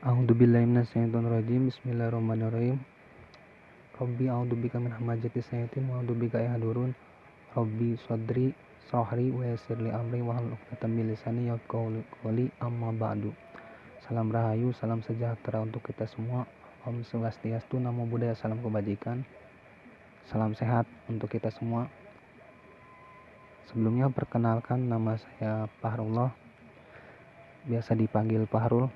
A'udzubillahi minasyaitonirrajim. Bismillahirrahmanirrahim. Rabbi a'udzubika min hamazatis syayatin wa a'udzubika an yahdurun. Rabbi shodri srohri wa yassirli amri wahlul 'uqdatam min lisani yafqahu qawli. Amma ba'du. Salam rahayu, salam sejahtera untuk kita semua. Om Swastiastu, Namo Buddhaya, salam kebajikan. Salam sehat untuk kita semua. Sebelumnya perkenalkan, nama saya Fahrullah, biasa dipanggil Fahrul.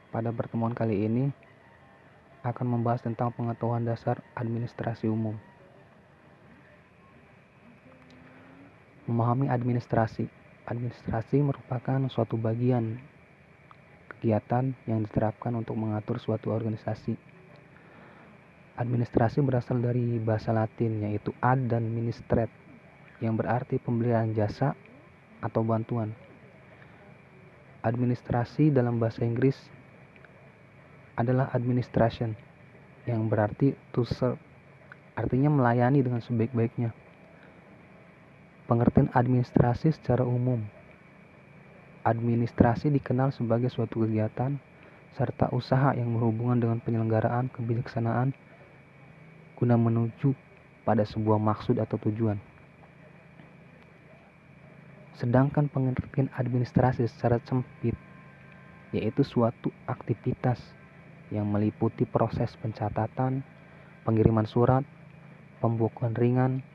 Pada pertemuan kali ini akan membahas tentang pengetahuan dasar administrasi umum. Memahami administrasi. Administrasi merupakan suatu bagian kegiatan yang diterapkan untuk mengatur suatu organisasi. Administrasi berasal dari bahasa Latin, yaitu ad dan ministret, yang berarti pemberian jasa atau bantuan. Administrasi dalam bahasa Inggris adalah administration, yang berarti to serve, artinya melayani dengan sebaik-baiknya. Pengertian administrasi secara umum. Administrasi dikenal sebagai suatu kegiatan serta usaha yang berhubungan dengan penyelenggaraan kebijaksanaan guna menuju pada sebuah maksud atau tujuan. Sedangkan pengertian administrasi secara sempit, yaitu suatu aktivitas yang meliputi proses pencatatan, pengiriman surat, pembukuan ringan,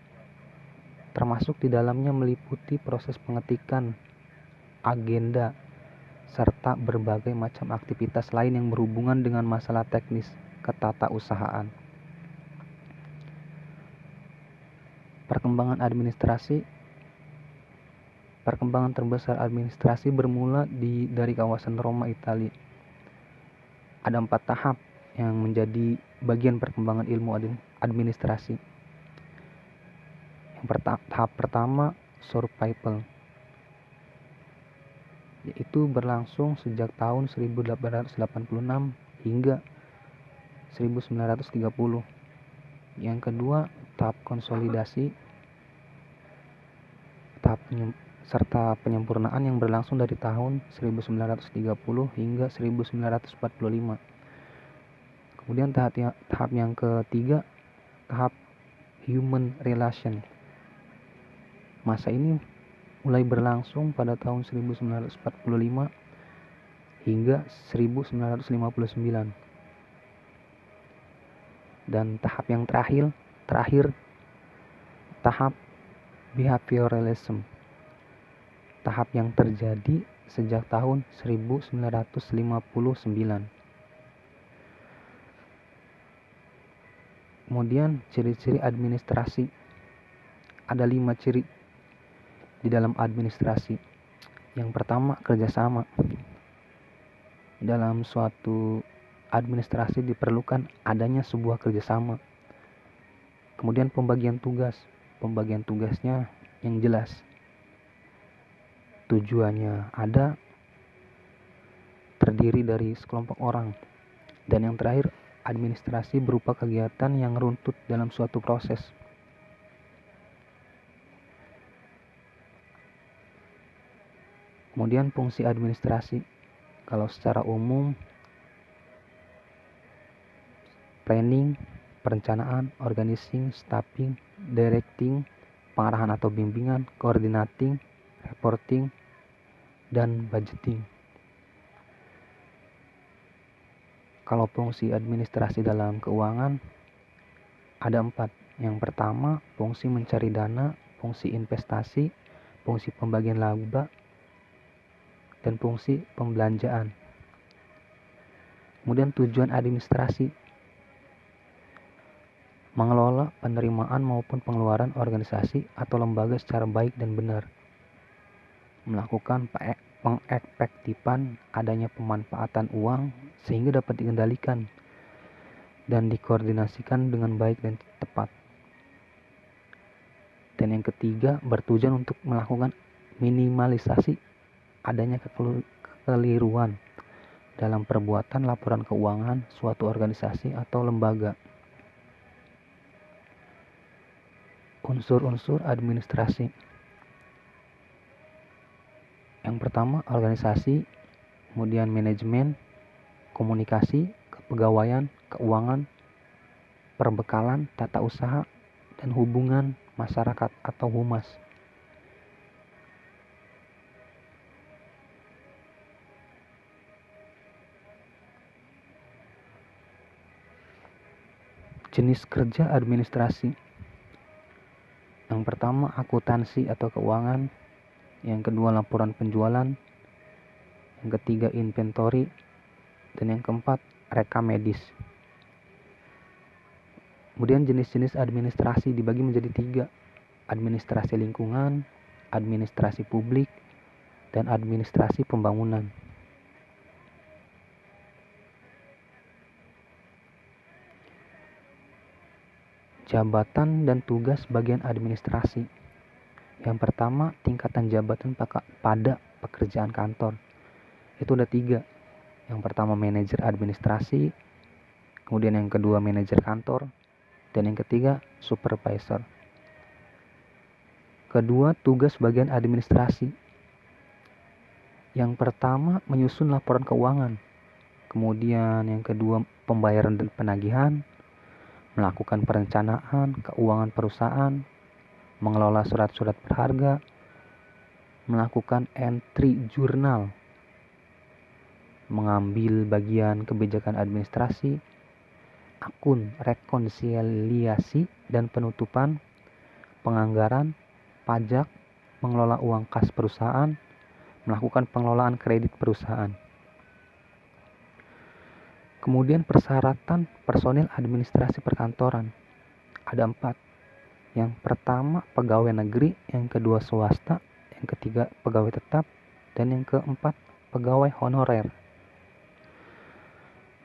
termasuk di dalamnya meliputi proses pengetikan, agenda, serta berbagai macam aktivitas lain yang berhubungan dengan masalah teknis ketatausahaan. Perkembangan administrasi. Perkembangan terbesar administrasi bermula dari kawasan Roma, Italia. Ada 4 tahap yang menjadi bagian perkembangan ilmu administrasi. Tahap pertama, survival, yaitu berlangsung sejak tahun 1886 hingga 1930. Yang kedua, tahap konsolidasi, serta penyempurnaan yang berlangsung dari tahun 1930 hingga 1945. Kemudian tahap yang ketiga, tahap human relation. Masa ini mulai berlangsung pada tahun 1945 hingga 1959. Dan tahap yang terakhir tahap behavioralism. Tahap yang terjadi sejak tahun 1959. Kemudian ciri-ciri administrasi. Ada 5 ciri di dalam administrasi. Yang pertama, kerjasama. Dalam suatu administrasi diperlukan adanya sebuah kerjasama. Kemudian pembagian tugas. Pembagian tugasnya yang jelas. Tujuannya ada, terdiri dari sekelompok orang. Dan yang terakhir, administrasi berupa kegiatan yang runtut dalam suatu proses. Kemudian fungsi administrasi. Kalau secara umum, planning, perencanaan, organizing, staffing, directing, pengarahan atau bimbingan, coordinating, reporting, dan budgeting. Kalau fungsi administrasi dalam keuangan ada 4. Yang pertama, fungsi mencari dana, fungsi investasi, fungsi pembagian laba, dan fungsi pembelanjaan. Kemudian tujuan administrasi, mengelola penerimaan maupun pengeluaran organisasi atau lembaga secara baik dan benar, melakukan pengefektifan adanya pemanfaatan uang sehingga dapat dikendalikan dan dikoordinasikan dengan baik dan tepat. Dan yang ketiga, bertujuan untuk melakukan minimalisasi adanya kekeliruan dalam perbuatan laporan keuangan suatu organisasi atau lembaga. Unsur-unsur administrasi. Yang pertama, organisasi. kemudian manajemen, komunikasi, kepegawaian, keuangan, perbekalan, tata usaha, dan hubungan masyarakat atau humas. Jenis kerja administrasi. Yang pertama akuntansi atau keuangan, yang kedua laporan penjualan, yang ketiga inventory, dan yang keempat rekam medis. Kemudian jenis-jenis administrasi dibagi menjadi 3, administrasi lingkungan, administrasi publik, dan administrasi pembangunan. Jabatan dan tugas bagian administrasi. Yang pertama, tingkatan jabatan pada pekerjaan kantor. Itu ada 3. Yang pertama manajer administrasi, kemudian yang kedua manajer kantor, dan yang ketiga supervisor. Kedua, tugas bagian administrasi. Yang pertama, menyusun laporan keuangan. Kemudian yang kedua, pembayaran dan penagihan, melakukan perencanaan keuangan perusahaan, mengelola surat-surat berharga, melakukan entry jurnal, mengambil bagian kebijakan administrasi, akun rekonsiliasi dan penutupan, penganggaran, pajak, mengelola uang kas perusahaan, melakukan pengelolaan kredit perusahaan. Kemudian persyaratan personil administrasi perkantoran. Ada 4. Yang pertama pegawai negeri, yang kedua swasta, yang ketiga pegawai tetap, dan yang keempat pegawai honorer.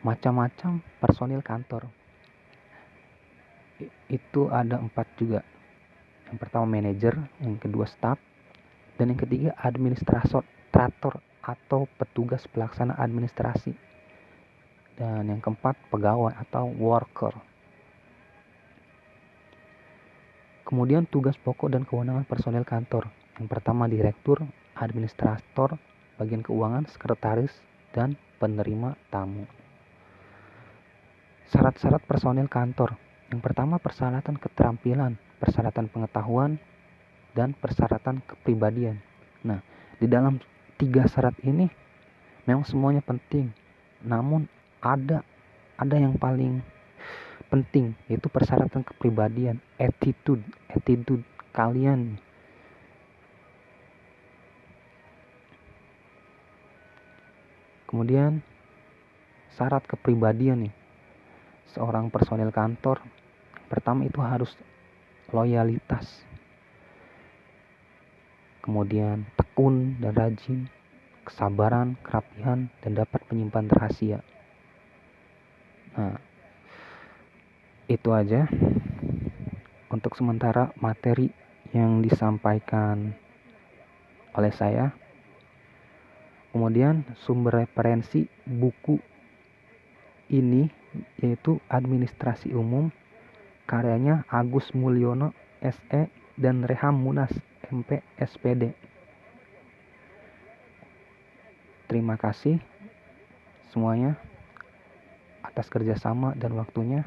Macam-macam personil kantor. Itu ada 4 juga. Yang pertama manajer, yang kedua staff, dan yang ketiga administrator atau petugas pelaksana administrasi. Dan yang keempat pegawai atau worker. Kemudian tugas pokok dan kewenangan personel kantor. Yang pertama direktur, administrator, bagian keuangan, sekretaris, dan penerima tamu. Syarat-syarat personel kantor. Yang pertama persyaratan keterampilan, persyaratan pengetahuan, dan persyaratan kepribadian. Nah, di dalam 3 syarat ini memang semuanya penting. Namun ada yang paling penting, yaitu persyaratan kepribadian, attitude kalian. Kemudian syarat kepribadian nih, seorang personel kantor pertama itu harus loyalitas, kemudian tekun dan rajin, kesabaran, kerapihan, dan dapat menyimpan rahasia. Nah, itu aja untuk sementara materi yang disampaikan oleh saya. Kemudian sumber referensi buku ini yaitu Administrasi Umum, karyanya Agus Mulyono SE dan Reham Munas MP SPD. Terima kasih semuanya atas kerjasama dan waktunya.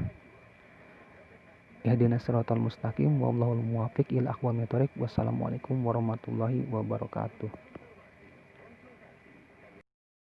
Ihdinas siratal mustaqim, wallahul muwaffiq ila aqwamit thoriq. Wassalamualaikum warahmatullahi wabarakatuh.